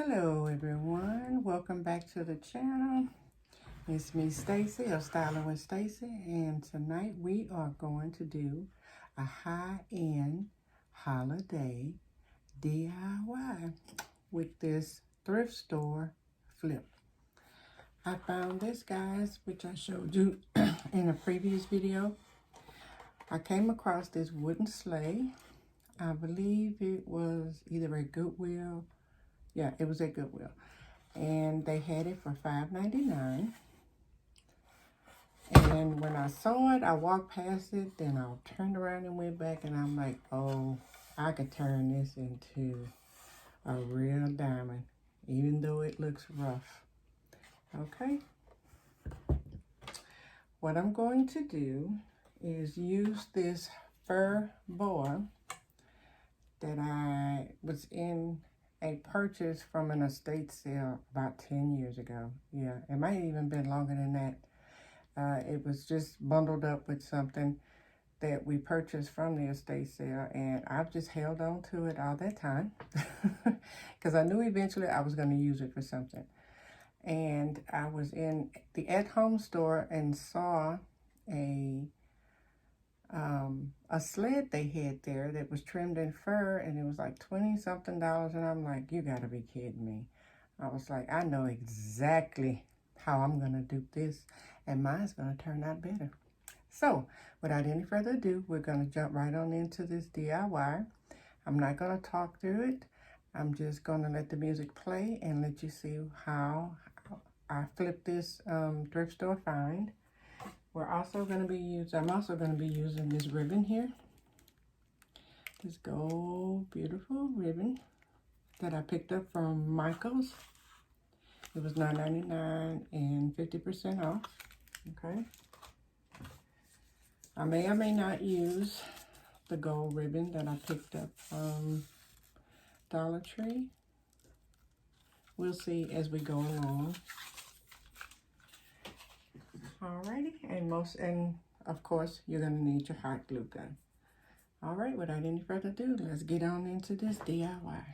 Hello everyone, welcome back to the channel. It's me, Stacy of Styling with Stacy, and tonight we are going to do a high-end holiday DIY with this thrift store flip. I found this, guys, which I showed you in a previous video. I came across this wooden sleigh. I believe it was either a Goodwill. Yeah, it was at Goodwill. And they had it for $5.99. And when I saw it, I walked past it, then I turned around and went back, and I'm like, oh, I could turn this into a real diamond, even though it looks rough. Okay. What I'm going to do is use this fur boa that I was in a purchase from an estate sale about 10 years ago. Yeah, it might have even been longer than that. It was just bundled up with something that we purchased from the estate sale, and I've just held on to it all that time because I knew eventually I was going to use it for something. And I was in the at-home store and saw a sled they had there that was trimmed in fur, and it was like $20-something, and I'm like, you gotta be kidding me. I was like, I know exactly how I'm gonna do this, and mine's gonna turn out better. So without any further ado, we're gonna jump right on into this DIY. I'm not gonna talk through it. I'm just gonna let the music play and let you see how I flip this thrift store find. I'm also going to be using this ribbon here. This gold beautiful ribbon that I picked up from Michael's. It was $9.99 and 50% off. Okay. I may or may not use the gold ribbon that I picked up from Dollar Tree. We'll see as we go along. Alrighty, and of course, you're going to need your hot glue gun. Alright, without any further ado, let's get on into this DIY.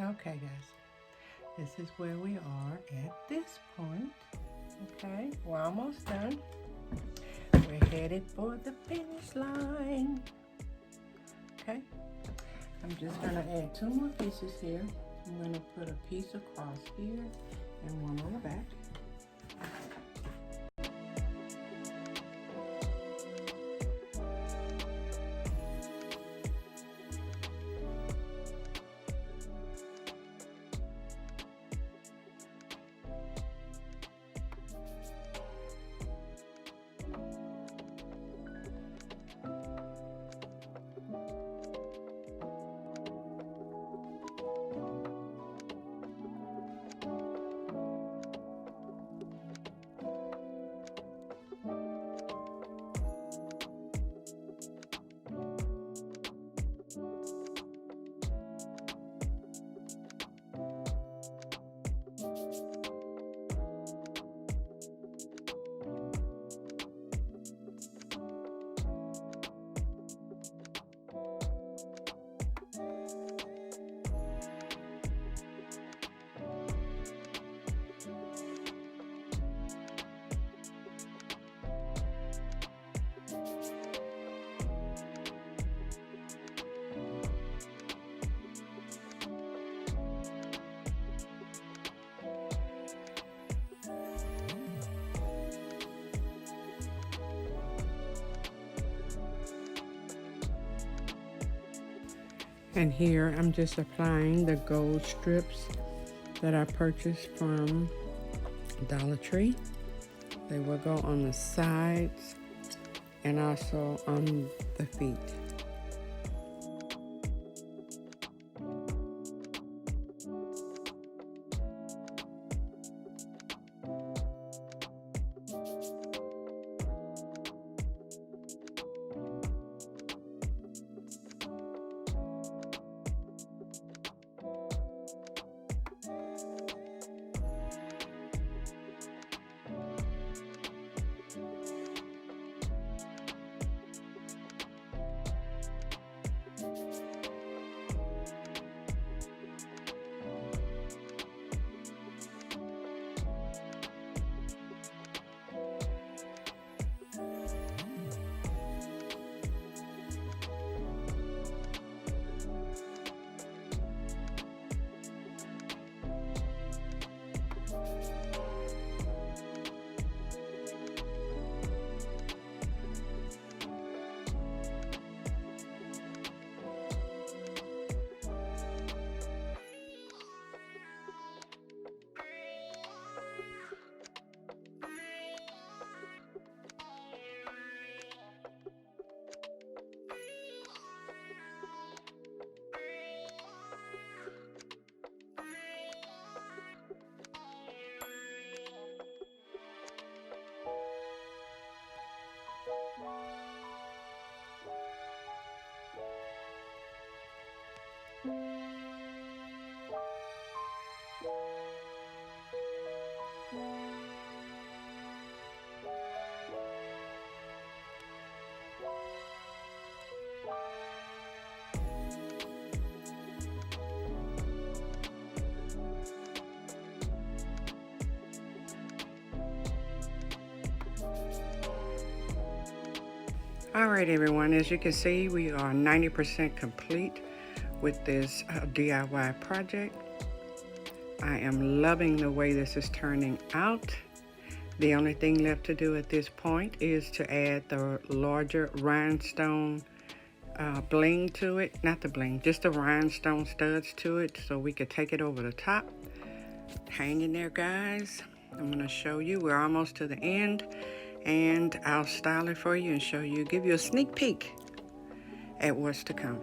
Okay, guys, this is where we are at this point. Okay, we're almost done. We're headed for the finish line. Okay, I'm just gonna add 2 more pieces here. I'm gonna put a piece across here and one on the back. And here I'm just applying the gold strips that I purchased from Dollar Tree. They will go on the sides and also on the feet. All right, everyone, as you can see, we are 90% complete with this DIY project. I am loving the way this is turning out. The only thing left to do at this point is to add the larger rhinestone bling to it. Not the bling, just the rhinestone studs to it so we could take it over the top. Hang in there, guys. I'm going to show you. We're almost to the end. And I'll style it for you and show you, give you a sneak peek at what's to come.